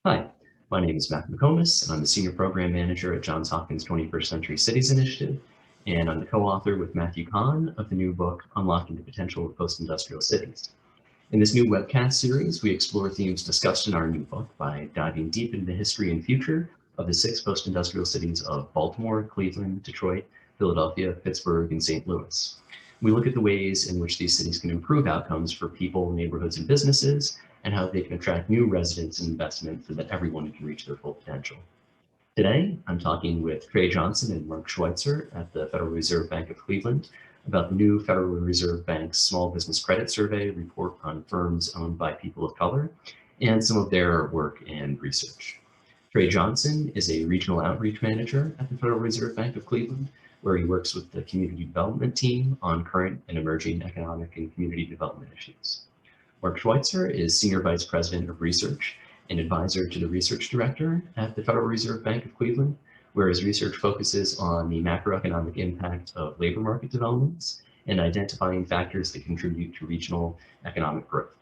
Hi, my name is Matt McComas, and I'm the Senior Program Manager at Johns Hopkins 21st Century Cities Initiative, and I'm the co-author with Matthew Kahn of the new book, Unlocking the Potential of Post-Industrial Cities. In this new webcast series, we explore themes discussed in our new book by diving deep into the history and future of the 6 post-industrial cities of Baltimore, Cleveland, Detroit, Philadelphia, Pittsburgh, and St. Louis. We look at the ways in which these cities can improve outcomes for people, neighborhoods, and businesses, and how they can attract new residents and investment so that everyone can reach their full potential. Today, I'm talking with Treye Johnson and Mark Schweitzer at the Federal Reserve Bank of Cleveland about the new Federal Reserve Bank's Small Business Credit Survey report on firms owned by people of color and some of their work and research. Treye Johnson is a regional outreach manager at the Federal Reserve Bank of Cleveland, where he works with the community development team on current and emerging economic and community development issues. Mark Schweitzer is Senior Vice President of Research and advisor to the Research Director at the Federal Reserve Bank of Cleveland, where his research focuses on the macroeconomic impact of labor market developments and identifying factors that contribute to regional economic growth.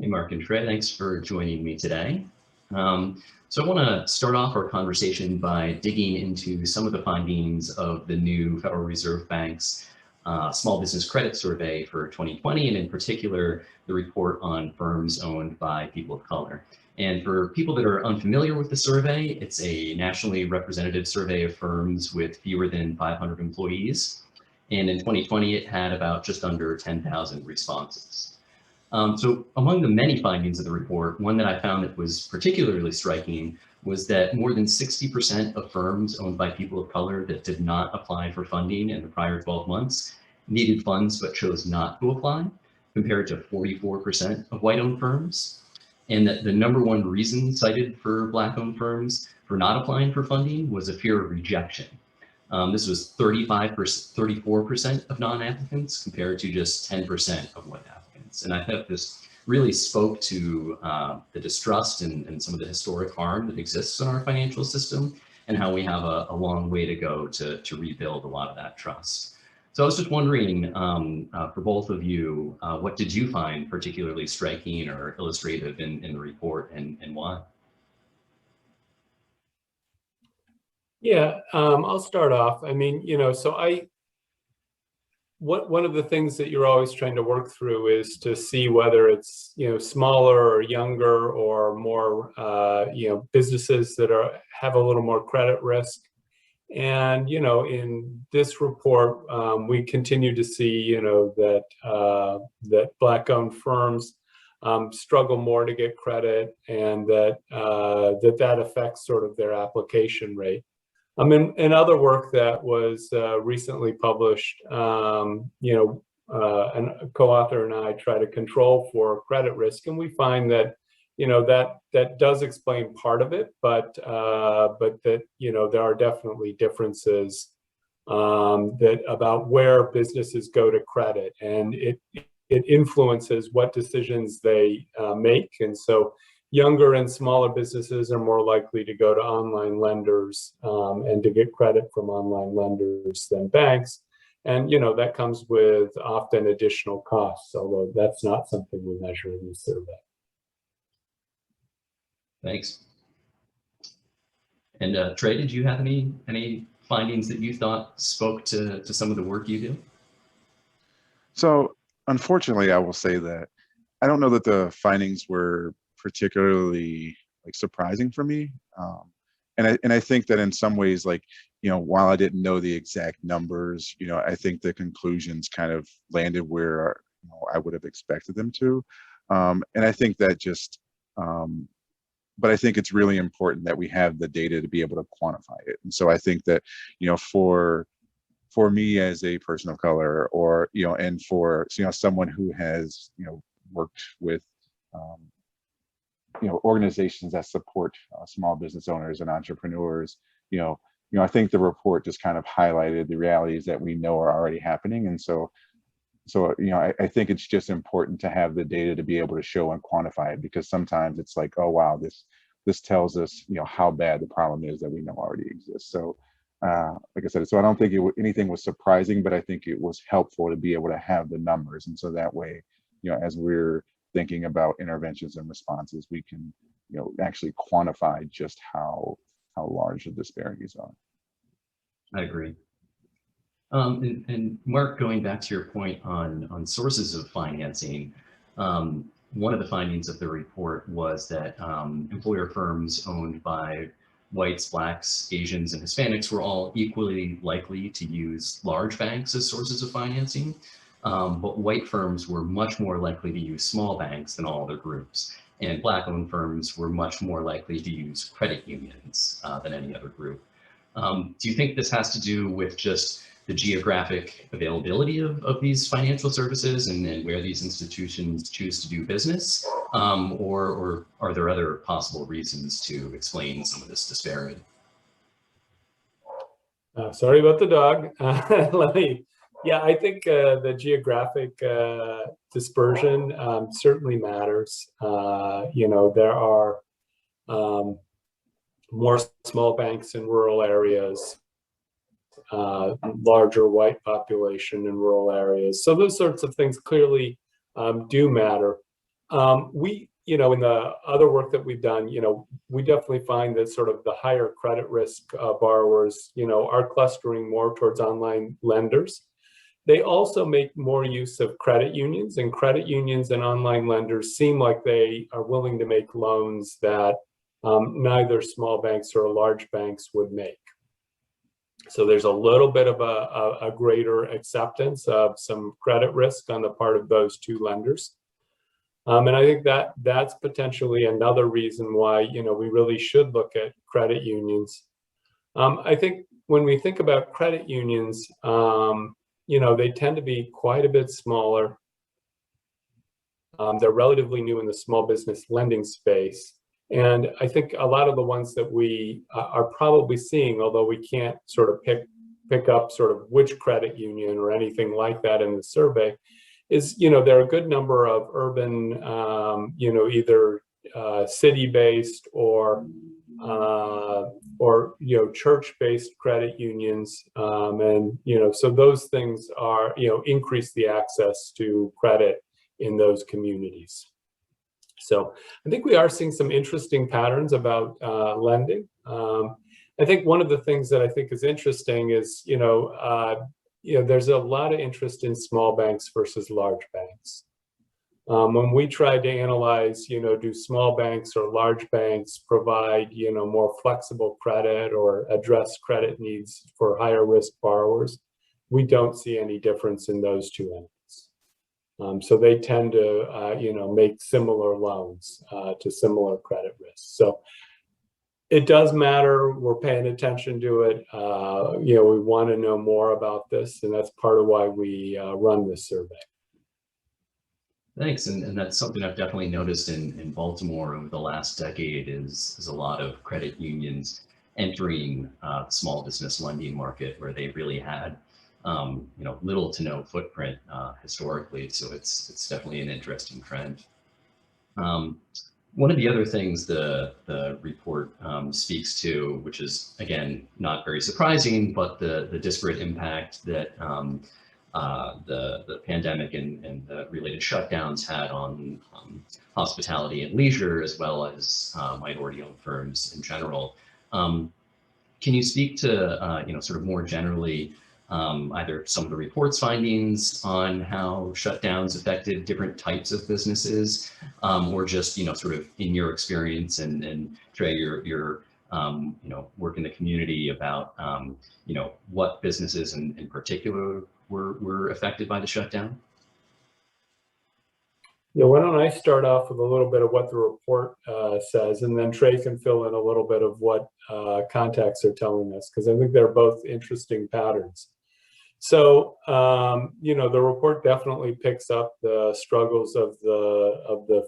Hey, Mark and Treye, thanks for joining me today. So I want to start off our conversation by digging into some of the findings of the new Federal Reserve Bank's Small Business Credit Survey for 2020, and in particular, the report on firms owned by people of color. And for people that are unfamiliar with the survey, it's a nationally representative survey of firms with fewer than 500 employees. And in 2020, it had about just under 10,000 responses. So among the many findings of the report, one that I found that was particularly striking was that more than 60% of firms owned by people of color that did not apply for funding in the prior 12 months needed funds but chose not to apply, compared to 44% of white-owned firms. And that the #1 reason cited for Black-owned firms for not applying for funding was a fear of rejection. This was 34% of non-applicants compared to just 10% of white applicants. And I thought this really spoke to the distrust and some of the historic harm that exists in our financial system, and how we have a long way to go to rebuild a lot of that trust. So I was just wondering, for both of you, what did you find particularly striking or illustrative in the report, and why? Yeah, I'll start off. I mean, one of the things that you're always trying to work through is to see whether it's, smaller or younger or more, businesses that have a little more credit risk. And, in this report, we continue to see, that Black-owned firms struggle more to get credit, and that affects sort of their application rate. In other work that was recently published, and a co-author and I try to control for credit risk, and we find that that does explain part of it, but that there are definitely differences about where businesses go to credit, and it influences what decisions they make. And so younger and smaller businesses are more likely to go to online lenders and to get credit from online lenders than banks. And, that comes with often additional costs, although that's not something we measure in the survey. Thanks. And Treye, did you have any findings that you thought spoke to some of the work you do? So unfortunately, I will say that I don't know that the findings were particularly surprising for me, and I think that in some ways, while I didn't know the exact numbers, I think the conclusions kind of landed where I would have expected them to, and I think that just but I think it's really important that we have the data to be able to quantify it. And so I think that for me as a person of color, or and for someone who has worked with organizations that support small business owners and entrepreneurs, I think the report just kind of highlighted the realities that we know are already happening. And so I think it's just important to have the data to be able to show and quantify it, because sometimes it's like, oh wow, this tells us how bad the problem is that we know already exists. So like I said, so I don't think anything was surprising, but I think it was helpful to be able to have the numbers. And so that way, as we're thinking about interventions and responses, we can, actually quantify just how large the disparities are. I agree. And Mark, going back to your point on sources of financing, one of the findings of the report was that employer firms owned by whites, blacks, Asians, and Hispanics were all equally likely to use large banks as sources of financing, but white firms were much more likely to use small banks than all other groups, and black-owned firms were much more likely to use credit unions than any other group. Do you think this has to do with just the geographic availability of these financial services and where these institutions choose to do business, or are there other possible reasons to explain some of this disparity? Sorry about the dog. I think the geographic dispersion certainly matters. There are more small banks in rural areas, larger white population in rural areas. So those sorts of things clearly do matter. In the other work that we've done, we definitely find that sort of the higher credit risk borrowers, are clustering more towards online lenders. They also make more use of credit unions, and credit unions and online lenders seem like they are willing to make loans that neither small banks or large banks would make. So there's a little bit of a greater acceptance of some credit risk on the part of those two lenders. And I think that's potentially another reason why, we really should look at credit unions. I think when we think about credit unions, they tend to be quite a bit smaller. They're relatively new in the small business lending space. And I think a lot of the ones that we are probably seeing, although we can't sort of pick up sort of which credit union or anything like that in the survey, is, there are a good number of urban, either city-based or church-based credit unions. And, so those things are, increase the access to credit in those communities. So I think we are seeing some interesting patterns about lending. I think one of the things that I think is interesting is, there's a lot of interest in small banks versus large banks. When we tried to analyze, do small banks or large banks provide, more flexible credit or address credit needs for higher risk borrowers, we don't see any difference in those two entities. So they tend to, make similar loans to similar credit risks. So it does matter. We're paying attention to it. We want to know more about this, and that's part of why we run this survey. Thanks, and that's something I've definitely noticed in Baltimore over the last decade is a lot of credit unions entering the small business lending market where they really had little to no footprint historically. So it's definitely an interesting trend. One of the other things the report speaks to, which is again not very surprising, but the disparate impact that the pandemic and the related shutdowns had on hospitality and leisure, as well as minority-owned firms in general. Can you speak to sort of more generally either some of the report's findings on how shutdowns affected different types of businesses, or just sort of in your experience and Trey, your work in the community about what businesses in particular were affected by the shutdown? Yeah, why don't I start off with a little bit of what the report says, and then Trey can fill in a little bit of what contacts are telling us, because I think they're both interesting patterns. So, the report definitely picks up the struggles of the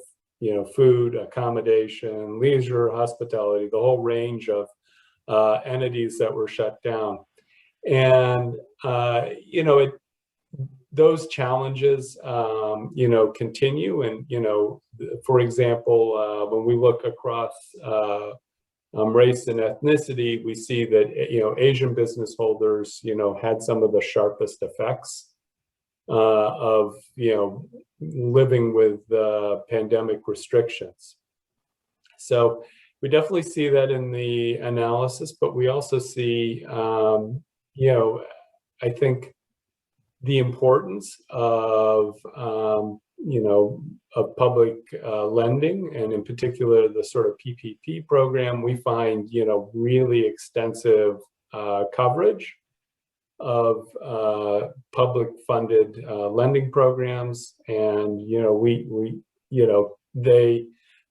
food, accommodation, leisure, hospitality, the whole range of entities that were shut down. And, those challenges, continue. And, for example, when we look across race and ethnicity, we see that, Asian business holders, had some of the sharpest effects of, living with pandemic restrictions. So we definitely see that in the analysis, but we also see, I think the importance of, of public lending, and in particular the sort of PPP program. We find, really extensive coverage of public funded lending programs, and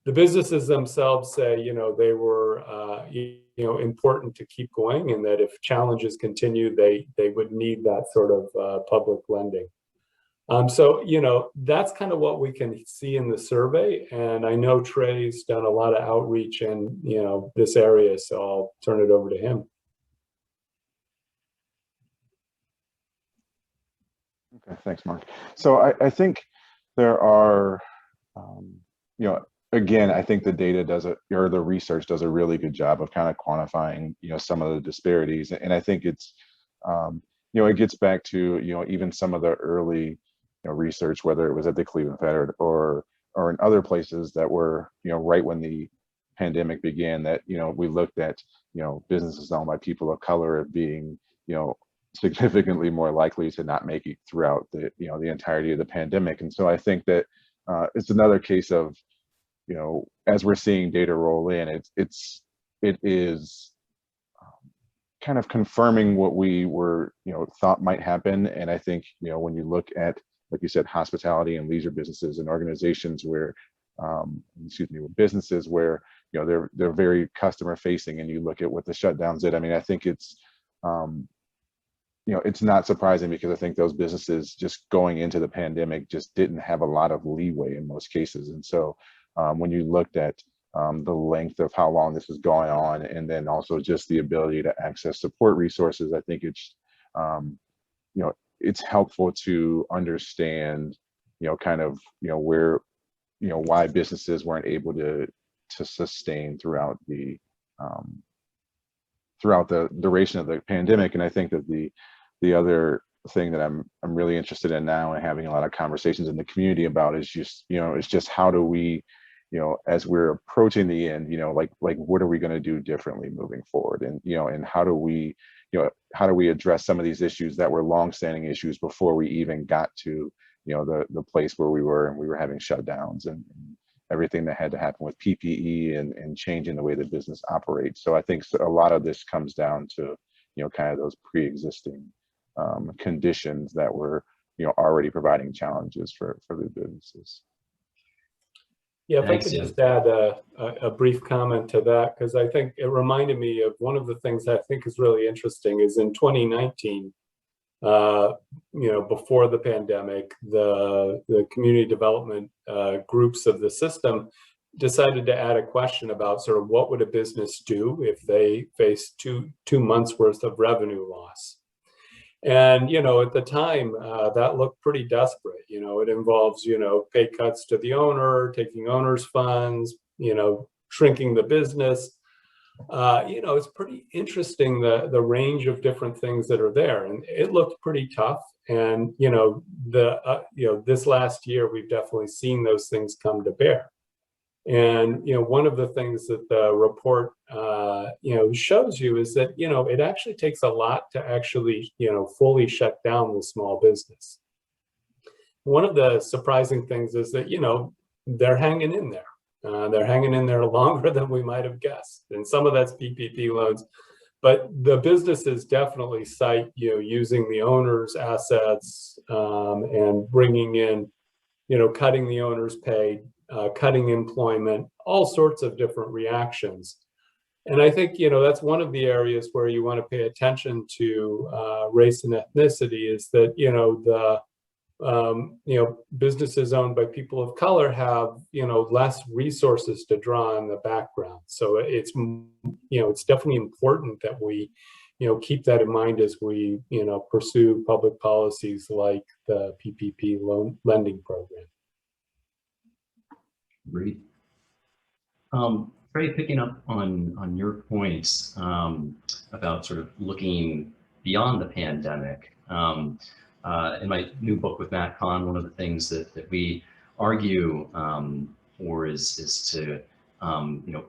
the businesses themselves say they were important to keep going, and that if challenges continue, they would need that sort of public lending. So that's kind of what we can see in the survey, and I know Treye's done a lot of outreach in this area, so I'll turn it over to him. Okay, thanks, Mark. So I think there are, again, I think the data or the research does a really good job of kind of quantifying, some of the disparities. And I think it's, it gets back to, even some of the early research, whether it was at the Cleveland Fed or in other places that were, right when the pandemic began, that, we looked at, businesses owned by people of color as being, significantly more likely to not make it throughout the, the entirety of the pandemic. And so I think that it's another case of, as we're seeing data roll in, it is kind of confirming what we were, thought might happen. And I think, when you look at, like you said, hospitality and leisure businesses and organizations where, businesses where, they're very customer facing, and you look at what the shutdowns did. I mean, I think it's, it's not surprising, because I think those businesses just going into the pandemic just didn't have a lot of leeway in most cases. And so when you looked at the length of how long this is going on, and then also just the ability to access support resources, I think it's, it's helpful to understand, kind of, where, why businesses weren't able to sustain throughout the duration of the pandemic. And I think that the other thing that I'm really interested in now, and having a lot of conversations in the community about, is just, it's just how do we, as we're approaching the end, like what are we going to do differently moving forward? And, and how do we address some of these issues that were longstanding issues before we even got to, the place where we were having shutdowns and everything that had to happen with PPE and changing the way the business operates. So I think a lot of this comes down to, kind of those pre-existing conditions that were, already providing challenges for the businesses. Yeah, if I could just add a brief comment to that, because I think it reminded me of one of the things I think is really interesting is in 2019, before the pandemic, the community development groups of the system decided to add a question about sort of what would a business do if they faced two months worth of revenue loss. And, at the time, that looked pretty desperate. It involves, pay cuts to the owner, taking owner's funds, shrinking the business. It's pretty interesting, the range of different things that are there. And it looked pretty tough. And, this last year, we've definitely seen those things come to bear. And, one of the things that the report, shows you is that, it actually takes a lot to actually, fully shut down the small business. One of the surprising things is that, they're hanging in there. They're hanging in there longer than we might have guessed. And some of that's PPP loans. But the businesses definitely cite, using the owner's assets and bringing in, cutting the owner's pay, cutting employment, all sorts of different reactions. And I think, that's one of the areas where you want to pay attention to race and ethnicity, is that, businesses owned by people of color have, less resources to draw in the background. So it's, it's definitely important that we, keep that in mind as we, pursue public policies like the PPP loan lending program. Great. Trey, picking up on your points about sort of looking beyond the pandemic. In my new book with Matt Kahn, one of the things that we argue for is to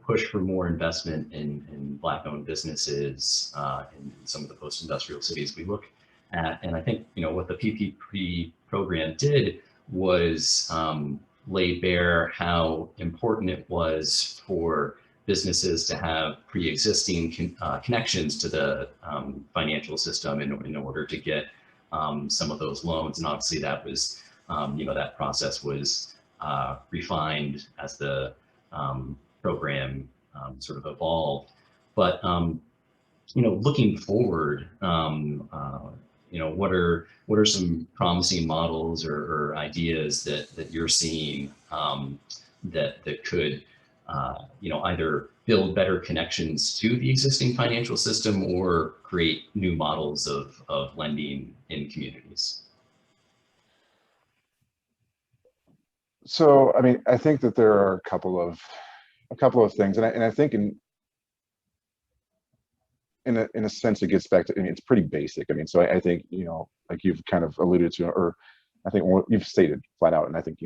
push for more investment in Black-owned businesses in some of the post-industrial cities we look at. And I think what the PPP program did was laid bare how important it was for businesses to have pre-existing connections to the financial system in order to get some of those loans. And obviously that was, that process was refined as the program sort of evolved. But, looking forward, what are some promising models or ideas that you're seeing that could either build better connections to the existing financial system or create new models of lending in communities? So, I mean, I think that there are a couple of things, and I think in a sense it gets back to, I mean, it's pretty basic. I mean, so I think, like you've kind of alluded to, or I think you've stated flat out, and I think,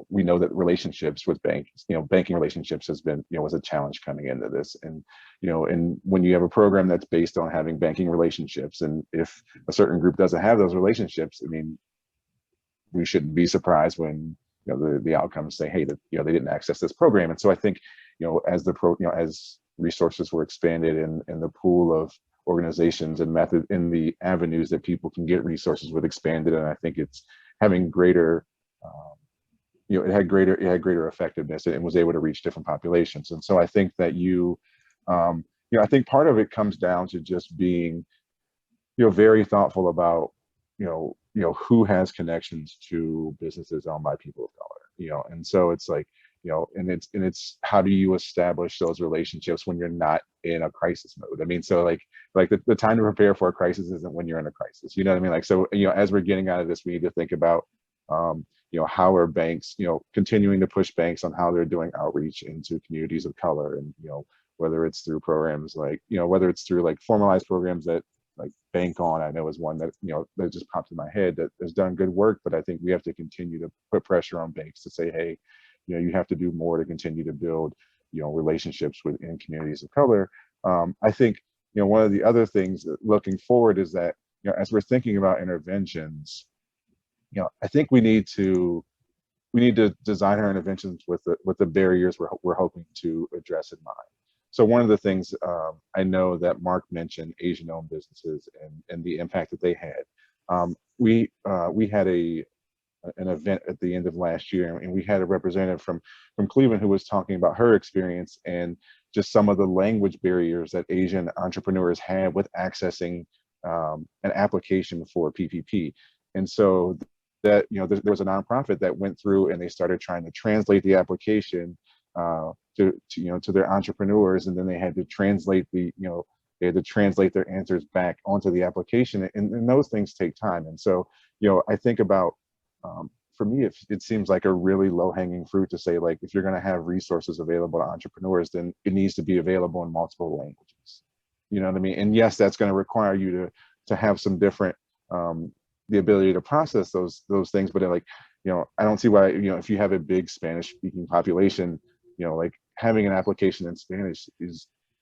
we know that relationships with banks, banking relationships has been, was a challenge coming into this. And, and when you have a program that's based on having banking relationships, and if a certain group doesn't have those relationships, I mean, we shouldn't be surprised when, the outcomes say, hey, that, they didn't access this program. And so I think, as as resources were expanded and the pool of organizations and method in the avenues that people can get resources with expanded, and I think it's having greater, it had greater effectiveness and was able to reach different populations. And so I think that I think part of it comes down to just being, very thoughtful about, who has connections to businesses owned by people of color, and so it's like, and it's how do you establish those relationships when you're not in a crisis mode? I mean, so like the time to prepare for a crisis isn't when you're in a crisis, you know what I mean? Like, so, as we're getting out of this, we need to think about, how are banks, continuing to push banks on how they're doing outreach into communities of color, and, whether it's through programs like, whether it's through like formalized programs that like Bank On, I know is one that, that just popped in my head that has done good work, but I think we have to continue to put pressure on banks to say, hey, you have to do more to continue to build, relationships within communities of color. I think, one of the other things looking forward is that, as we're thinking about interventions, I think we need to design our interventions with the barriers we're hoping to address in mind. So one of the things I know that Mark mentioned, Asian-owned businesses and the impact that they had. We had an event at the end of last year, and we had a representative from Cleveland who was talking about her experience and just some of the language barriers that Asian entrepreneurs had with accessing an application for PPP. And so that, there was a nonprofit that went through and they started trying to translate the application to their entrepreneurs, and then they had to translate their answers back onto the application, and those things take time. And so, I think about, for me, it seems like a really low-hanging fruit to say, like, if you're going to have resources available to entrepreneurs, then it needs to be available in multiple languages. You know what I mean? And yes, that's going to require you to have some different the ability to process those things, but like, I don't see why, if you have a big Spanish-speaking population, like having an application in Spanish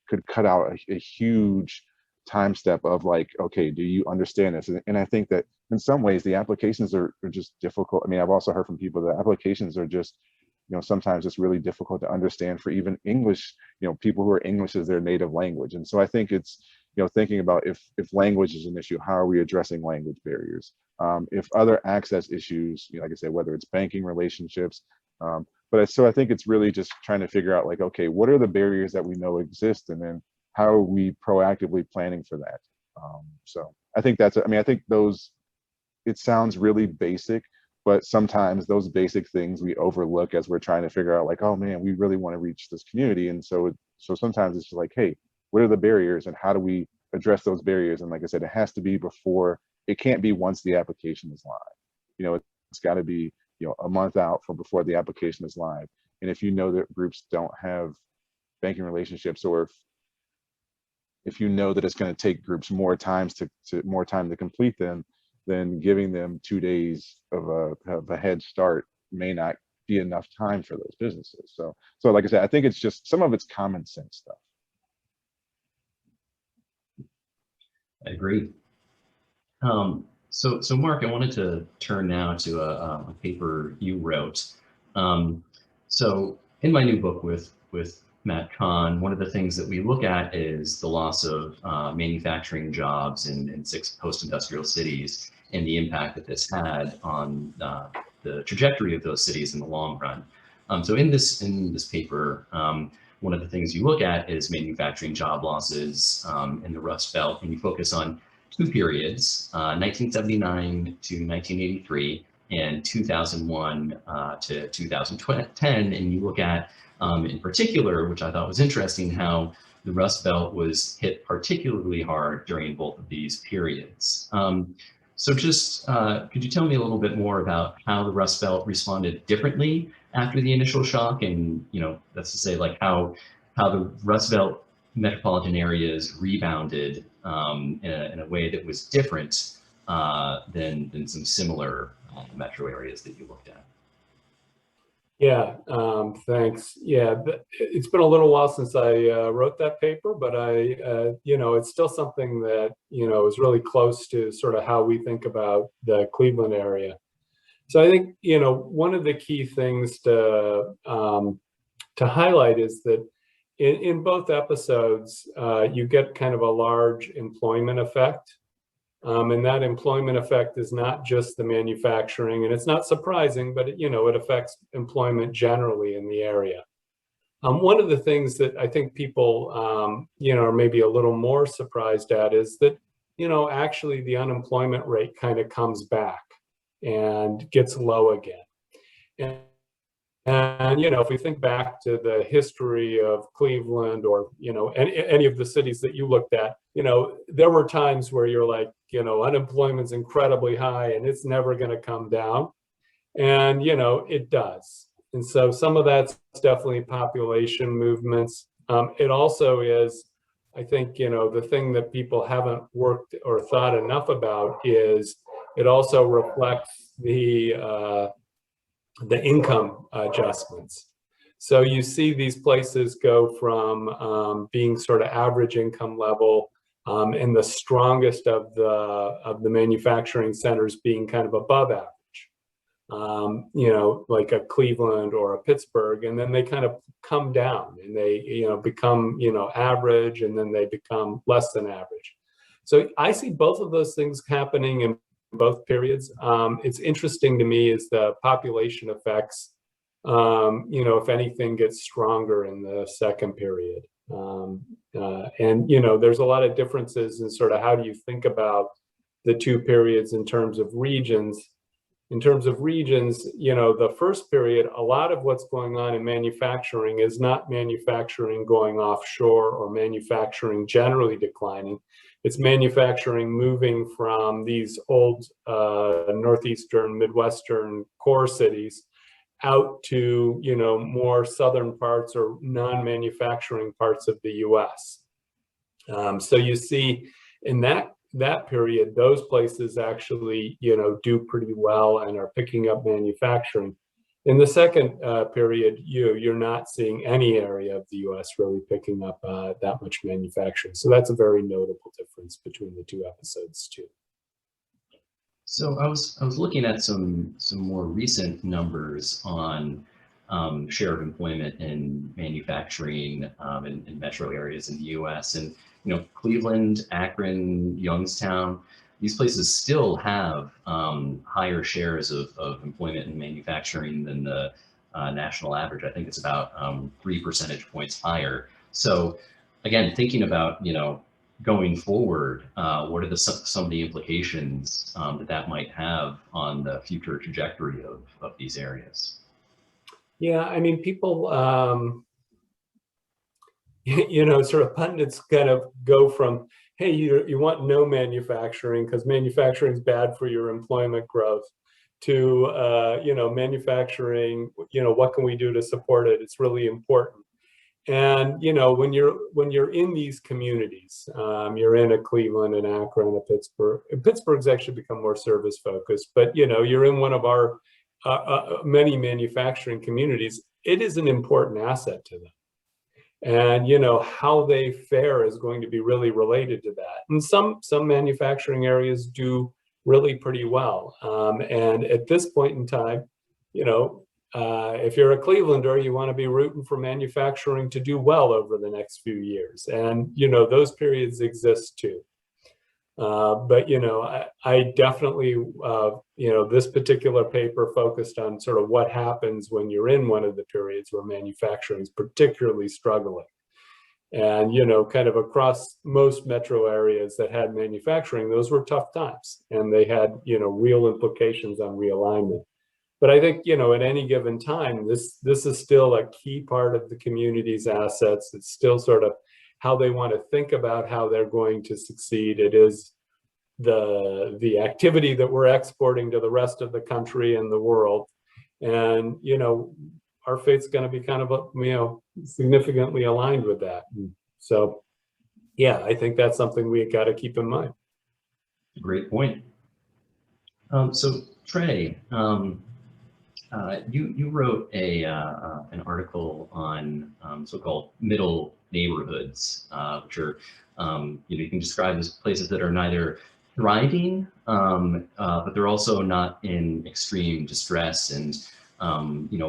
could cut out a huge time step of like, okay, do you understand this? And I think that in some ways the applications are just difficult. I mean, I've also heard from people that applications are just, sometimes it's really difficult to understand for even English, people who are English as their native language. And so I think it's, thinking about if language is an issue, how are we addressing language barriers? If other access issues, like I said, whether it's banking relationships, so I think it's really just trying to figure out like, okay, what are the barriers that we know exist, and then how are we proactively planning for that? So I think I think it sounds really basic, but sometimes those basic things we overlook as we're trying to figure out like, oh man, we really want to reach this community. And so sometimes it's just like, hey, what are the barriers and how do we address those barriers? And like I said, it has to be it can't be once the application is live. It's got to be, a month out from before the application is live. And if you know that groups don't have banking relationships, or if you know that it's going to take groups more time to complete them, then giving them 2 days of a head start may not be enough time for those businesses. So like I said, I think it's just some of it's common sense stuff. I agree. So Mark, I wanted to turn now to a paper you wrote. So in my new book with Matt Kahn, one of the things that we look at is the loss of manufacturing jobs in 6 post-industrial cities and the impact that this had on the trajectory of those cities in the long run. So in this paper, one of the things you look at is manufacturing job losses in the Rust Belt, and you focus on 2 periods, 1979 to 1983 and 2001 to 2010, and you look at, in particular, which I thought was interesting, how the Rust Belt was hit particularly hard during both of these periods. So just, could you tell me a little bit more about how the Rust Belt responded differently after the initial shock, and, that's to say, like how the Rust Belt metropolitan areas rebounded in a way that was different than some similar metro areas that you looked at? Yeah, thanks. Yeah, it's been a little while since I wrote that paper, but it's still something that, is really close to sort of how we think about the Cleveland area. So I think, one of the key things to highlight is that in both episodes, you get kind of a large employment effect. And that employment effect is not just the manufacturing, and it's not surprising, but it affects employment generally in the area. One of the things that I think people, are maybe a little more surprised at is that, actually the unemployment rate kind of comes back and gets low again. And if we think back to the history of Cleveland or, any of the cities that you looked at, there were times where you're like, unemployment's incredibly high and it's never going to come down. And, it does. And so some of that's definitely population movements. It also is, I think, the thing that people haven't worked or thought enough about is it also reflects the income adjustments. So you see these places go from being sort of average income level, and the strongest of the manufacturing centers being kind of above average, like a Cleveland or a Pittsburgh, and then they kind of come down and they become average, and then they become less than average. So I see both of those things happening in both periods. It's interesting to me is the population effects, if anything, gets stronger in the second period. And there's a lot of differences in sort of how do you think about the 2 periods in terms of regions. In terms of regions, the first period, a lot of what's going on in manufacturing is not manufacturing going offshore or manufacturing generally declining. It's manufacturing moving from these old northeastern, midwestern core cities out to more southern parts or non-manufacturing parts of the U.S. So you see in that period, those places actually do pretty well and are picking up manufacturing. In the second period, you're not seeing any area of the U.S. really picking up that much manufacturing. So that's a very notable difference between the 2 episodes too. So I was looking at some more recent numbers on share of employment in manufacturing in metro areas in the U.S. And Cleveland, Akron, Youngstown, these places still have higher shares of employment in manufacturing than the national average. I think it's about 3 percentage points higher. So again, thinking about going forward, what are some of the implications that might have on the future trajectory of these areas? Yeah, I mean, people, sort of pundits kind of go from, hey, you want no manufacturing because manufacturing is bad for your employment growth, to, manufacturing, what can we do to support it? It's really important. And when you're in these communities, you're in a Cleveland, an Akron, a Pittsburgh. Pittsburgh's actually become more service focused, but you're in one of our many manufacturing communities. It is an important asset to them. And how they fare is going to be really related to that. And some manufacturing areas do really pretty well. And at this point in time, if you're a Clevelander, you want to be rooting for manufacturing to do well over the next few years. And those periods exist too. But I definitely this particular paper focused on sort of what happens when you're in one of the periods where manufacturing is particularly struggling. And kind of across most metro areas that had manufacturing, those were tough times, and they had real implications on realignment. But I think at any given time, this is still a key part of the community's assets. It's still sort of how they want to think about how they're going to succeed. It is the activity that we're exporting to the rest of the country and the world. And our fate's going to be kind of significantly aligned with that. So yeah, I think that's something we got to keep in mind. Great point. So Trey, you wrote an article on so-called middle neighborhoods, which are you can describe as places that are neither thriving, but they're also not in extreme distress. And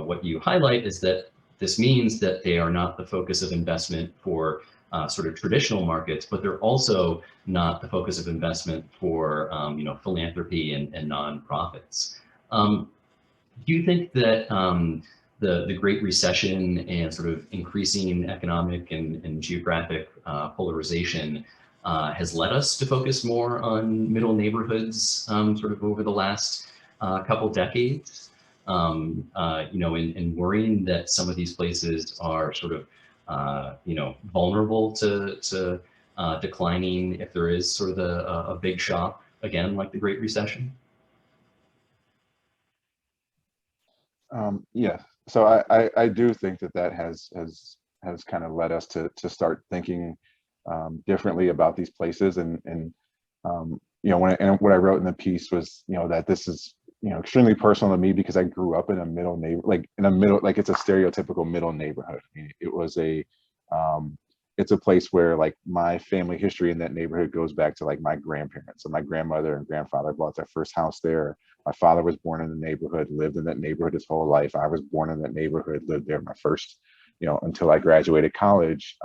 what you highlight is that this means that they are not the focus of investment for sort of traditional markets, but they're also not the focus of investment for philanthropy and nonprofits. Do you think that the Great Recession and sort of increasing economic and geographic polarization has led us to focus more on middle neighborhoods sort of over the last couple decades? And worrying that some of these places are sort of vulnerable to declining if there is sort of a big shock again, like the Great Recession? Yeah, so I do think that has kind of led us to start thinking differently about these places. And what I wrote in the piece was that this is extremely personal to me, because I grew up in a middle it's a stereotypical middle neighborhood. I mean, it was it's a place where like my family history in that neighborhood goes back to like my grandparents. So my grandmother and grandfather bought their first house there. My father was born in the neighborhood, lived in that neighborhood his whole life. I was born in that neighborhood, lived there my first, until I graduated college.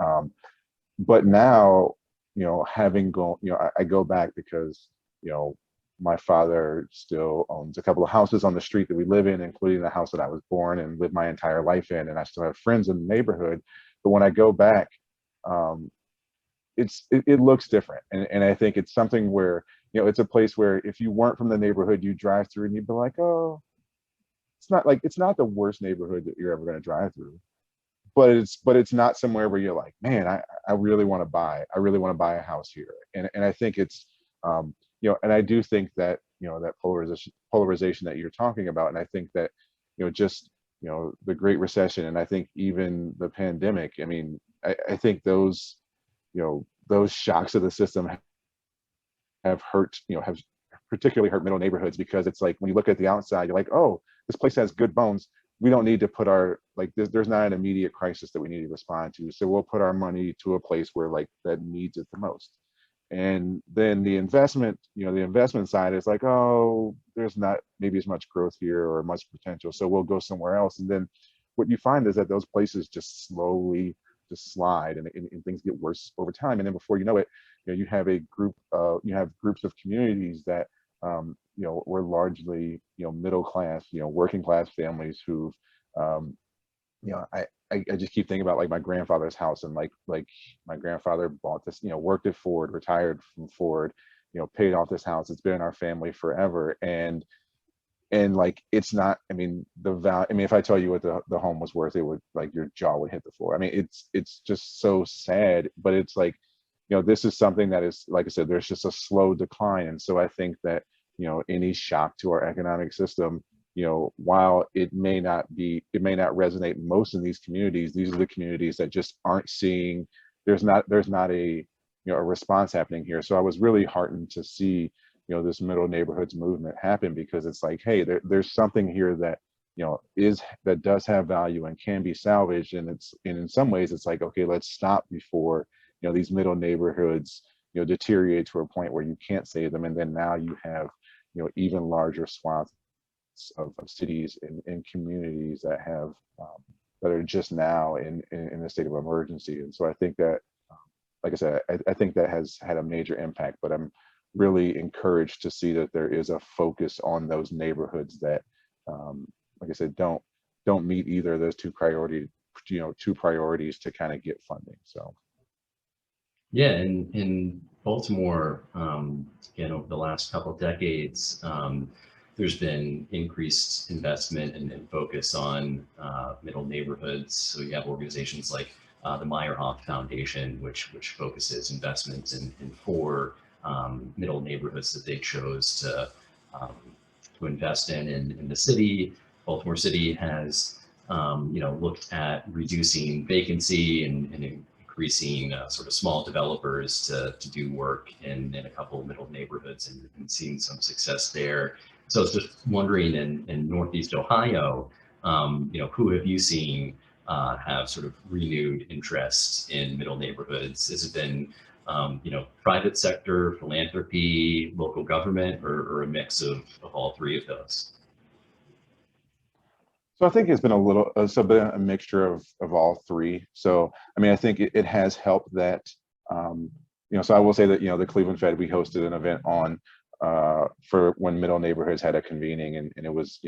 But now, having gone, I go back because, my father still owns a couple of houses on the street that we live in, including the house that I was born and lived my entire life in. And I still have friends in the neighborhood. But when I go back, it looks different. And I think it's something where, it's a place where if you weren't from the neighborhood, you drive through and you'd be like, oh, it's not the worst neighborhood that you're ever going to drive through. But it's not somewhere where you're like, man, I really want to buy a house here. And I think it's, and I do think that, that polarization that you're talking about. And I think that, just, the Great Recession, and I think even the pandemic, I mean, I think those shocks to the system have hurt, have particularly hurt middle neighborhoods, because it's like, when you look at the outside, you're like, oh, this place has good bones. We don't need to put there's not an immediate crisis that we need to respond to. So we'll put our money to a place where that needs it the most. And then the investment side is like, oh, there's not maybe as much growth here or much potential, so we'll go somewhere else. And then what you find is that those places just slowly just slide, and things get worse over time. And then before you know it, you have groups of communities that were largely middle class, working class families who I just keep thinking about like my grandfather's house, and like my grandfather bought this, worked at Ford, retired from Ford, paid off this house. It's been in our family forever. And like, it's not, I mean, if I tell you what the home was worth, it would, like, your jaw would hit the floor. I mean, it's just so sad. But it's like, this is something that is, like I said, there's just a slow decline. And so I think that, any shock to our economic system while it may not resonate most in these communities, these are the communities that just aren't seeing, there's not a, a response happening here. So I was really heartened to see, this middle neighborhoods movement happen, because it's like, hey, there's something here that, that does have value and can be salvaged. And in some ways it's like, okay, let's stop before, these middle neighborhoods, deteriorate to a point where you can't save them. And then now you have, even larger swaths of cities and communities that have that are just now in a state of emergency. And so I think that, like I said, I think that has had a major impact, but I'm really encouraged to see that there is a focus on those neighborhoods that, like I said, don't meet either of those two priorities to kind of get funding. So yeah, in Baltimore, over the last couple of decades, there's been increased investment and focus on middle neighborhoods. So you have organizations like the Meyerhoff Foundation, which focuses investments in 4 middle neighborhoods that they chose to invest in the city. Baltimore City has looked at reducing vacancy and increasing sort of small developers to do work in a couple of middle neighborhoods and seeing some success there. So I was just wondering, in Northeast Ohio, who have you seen have sort of renewed interest in middle neighborhoods? Has it been, private sector, philanthropy, local government, or a mix of all 3 of those? So I think it's been a mixture of all 3. So, I mean, I think it has helped that, so I will say that, the Cleveland Fed, we hosted an event on, for when middle neighborhoods had a convening, and it was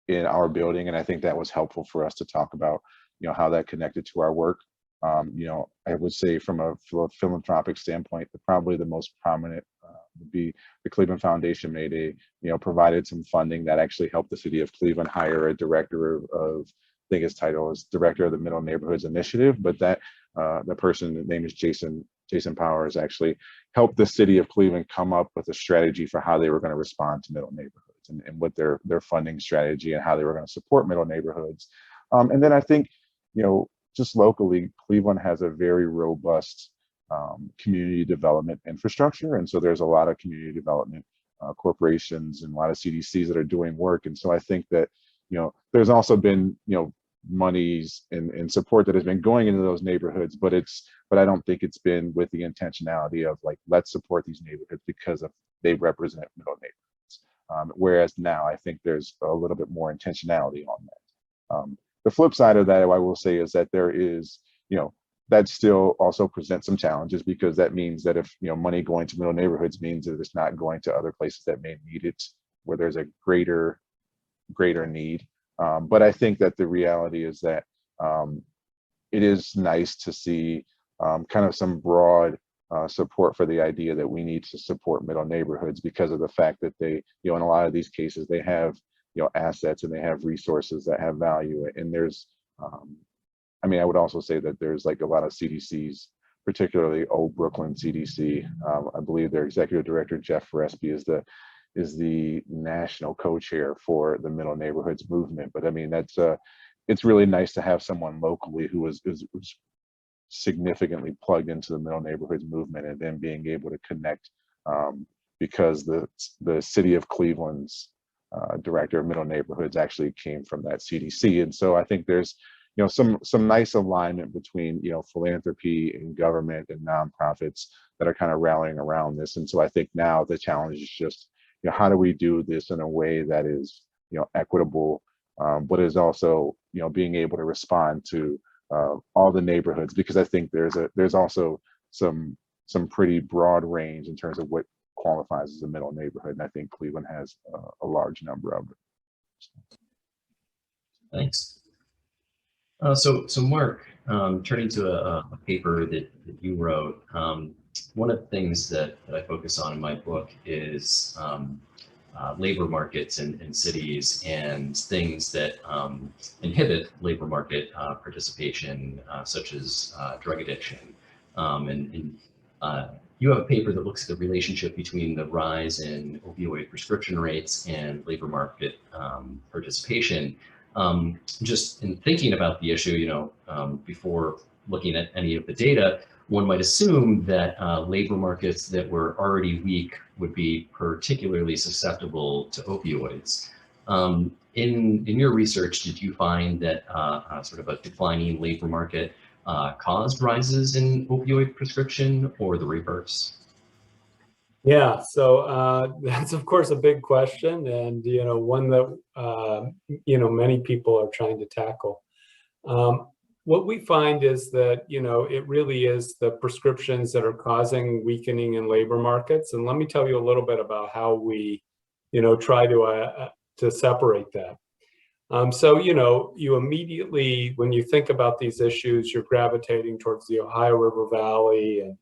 in our building. And I think that was helpful for us to talk about, how that connected to our work. I would say from a philanthropic standpoint, probably the most prominent would be the Cleveland Foundation provided some funding that actually helped the city of Cleveland hire a director of, I think his title is Director of the Middle Neighborhoods Initiative, but that the person, the name is Jason Powers, actually helped the city of Cleveland come up with a strategy for how they were going to respond to middle neighborhoods and what their funding strategy and how they were going to support middle neighborhoods. And then I think, just locally, Cleveland has a very robust community development infrastructure. And so there's a lot of community development corporations and a lot of CDCs that are doing work. And so I think that, there's also been, monies and support that has been going into those neighborhoods, but I don't think it's been with the intentionality of like, let's support these neighborhoods because they represent middle neighborhoods. Whereas now I think there's a little bit more intentionality on that. The flip side of that, I will say, is that there is, that still also presents some challenges, because that means that if, money going to middle neighborhoods means that it's not going to other places that may need it, where there's a greater need. But I think that the reality is that it is nice to see kind of some broad support for the idea that we need to support middle neighborhoods, because of the fact that they, in a lot of these cases, they have, assets and they have resources that have value. And there's, I mean, I would also say that there's like a lot of CDCs, particularly Old Brooklyn CDC. I believe their executive director, Jeff Respi, is the national co-chair for the middle neighborhoods movement. But I mean, it's really nice to have someone locally who is significantly plugged into the middle neighborhoods movement, and then being able to connect, because the city of Cleveland's director of middle neighborhoods actually came from that CDC. And so I think there's, some nice alignment between, philanthropy and government and nonprofits that are kind of rallying around this. And so I think now the challenge is just, how do we do this in a way that is, equitable, but is also, being able to respond to all the neighborhoods, because I think there's also some pretty broad range in terms of what qualifies as a middle neighborhood. And I think Cleveland has a large number of it. Thanks. So Mark, turning to a paper that you wrote, one of the things that I focus on in my book is labor markets in cities and things that inhibit labor market participation, such as drug addiction. you have a paper that looks at the relationship between the rise in opioid prescription rates and labor market participation. Just in thinking about the issue, before looking at any of the data, one might assume that labor markets that were already weak would be particularly susceptible to opioids. In your research, did you find that sort of a declining labor market caused rises in opioid prescription, or the reverse? Yeah, so that's of course a big question, and one that many people are trying to tackle. What we find is that it really is the prescriptions that are causing weakening in labor markets, and let me tell you a little bit about how we try to separate that. So you immediately, when you think about these issues, you're gravitating towards the Ohio River Valley and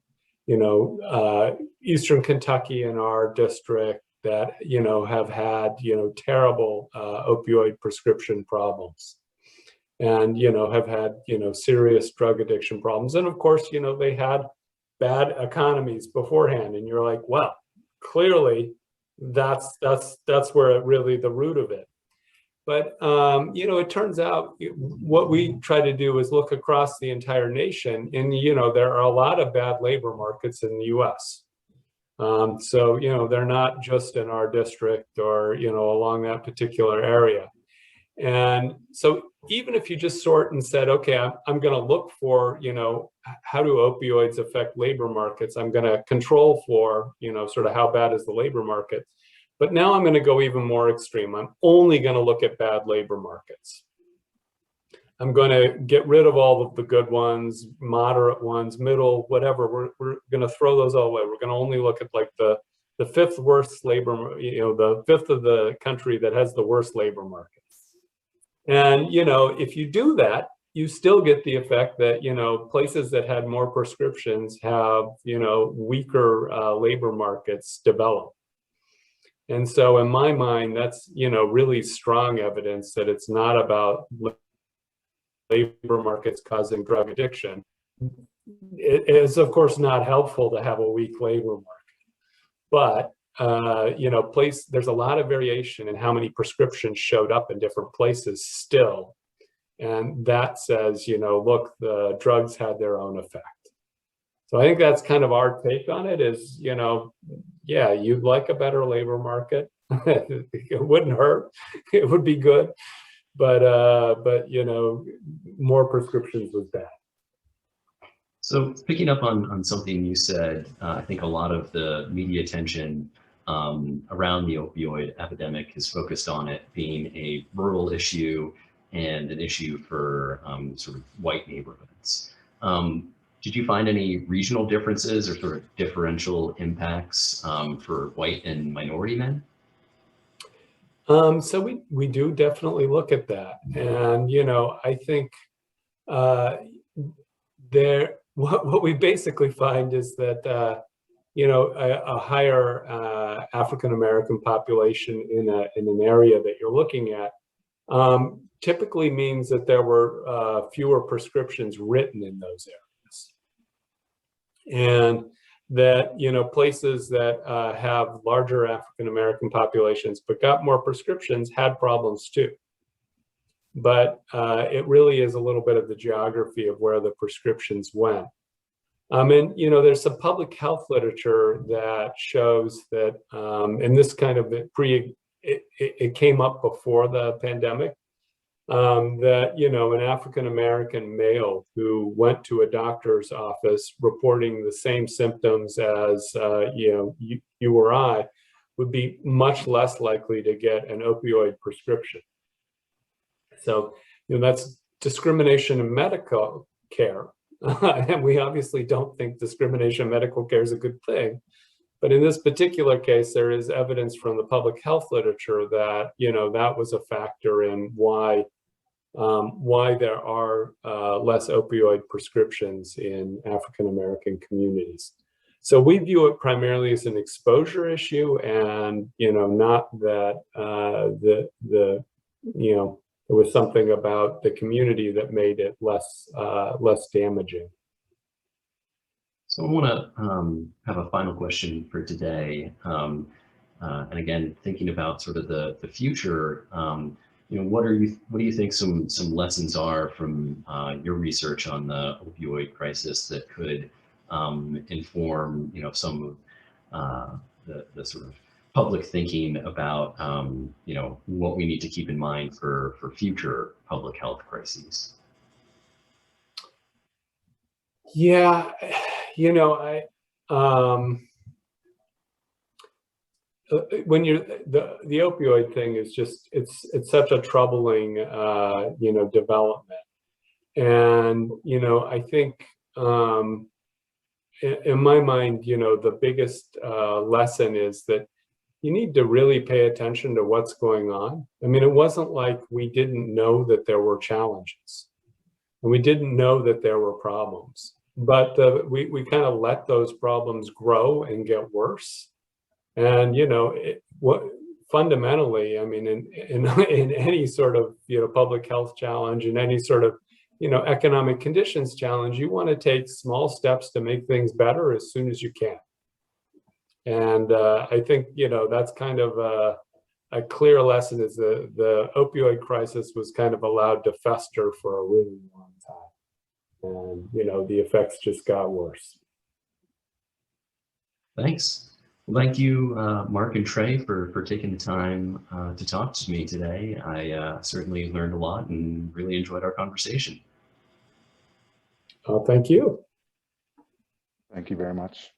Eastern Kentucky in our district that have had terrible opioid prescription problems, and have had serious drug addiction problems, and of course they had bad economies beforehand, and you're like, well, clearly that's where really the root of it. But it turns out what we try to do is look across the entire nation, and there are a lot of bad labor markets in the U.S. So they're not just in our district or along that particular area. And so even if you just sort and said, okay, I'm going to look for how do opioids affect labor markets? I'm going to control for sort of how bad is the labor market. But now I'm going to go even more extreme. I'm only going to look at bad labor markets. I'm going to get rid of all of the good ones, moderate ones, middle, whatever. We're going to throw those all away. We're going to only look at like the fifth worst labor, the fifth of the country that has the worst labor markets. And if you do that, you still get the effect that places that had more prescriptions have weaker labor markets develop. And so in my mind, that's, really strong evidence that it's not about labor markets causing drug addiction. It is, of course, not helpful to have a weak labor market. But, there's a lot of variation in how many prescriptions showed up in different places still. And that says, look, the drugs had their own effect. So I think that's kind of our take on it is, yeah, you'd like a better labor market. It wouldn't hurt. It would be good. But more prescriptions was bad. So picking up on something you said, I think a lot of the media attention around the opioid epidemic is focused on it being a rural issue and an issue for sort of white neighborhoods. Did you find any regional differences or sort of differential impacts for white and minority men? So we do definitely look at that, and I think what we basically find is that a higher African American population in an area that you're looking at typically means that there were fewer prescriptions written in those areas, and that places that have larger African American populations but got more prescriptions had problems too. But it really is a little bit of the geography of where the prescriptions went. And there's some public health literature that shows that, and this kind of it came up before the pandemic, that an African American male who went to a doctor's office reporting the same symptoms as you or I would be much less likely to get an opioid prescription. So that's discrimination in medical care, and we obviously don't think discrimination in medical care is a good thing. But in this particular case, there is evidence from the public health literature that that was a factor in why there are less opioid prescriptions in African American communities. So we view it primarily as an exposure issue, and not that there was something about the community that made it less damaging. So I want to have a final question for today. And again, thinking about sort of the future, what do you think some lessons are from your research on the opioid crisis that could inform, some of the sort of public thinking about, what we need to keep in mind for future public health crises? Yeah, when the opioid thing is just it's such a troubling development, and I think in my mind the biggest lesson is that you need to really pay attention to what's going on. I mean, it wasn't like we didn't know that there were challenges and we didn't know that there were problems, but we kind of let those problems grow and get worse. And what fundamentally, I mean, in any sort of public health challenge, in any sort of economic conditions challenge, you want to take small steps to make things better as soon as you can. And I think that's kind of a clear lesson, is the opioid crisis was kind of allowed to fester for a really long time, and the effects just got worse. Thanks. Well, thank you, Mark and Trey, for taking the time to talk to me today. I certainly learned a lot and really enjoyed our conversation. Thank you. Thank you very much.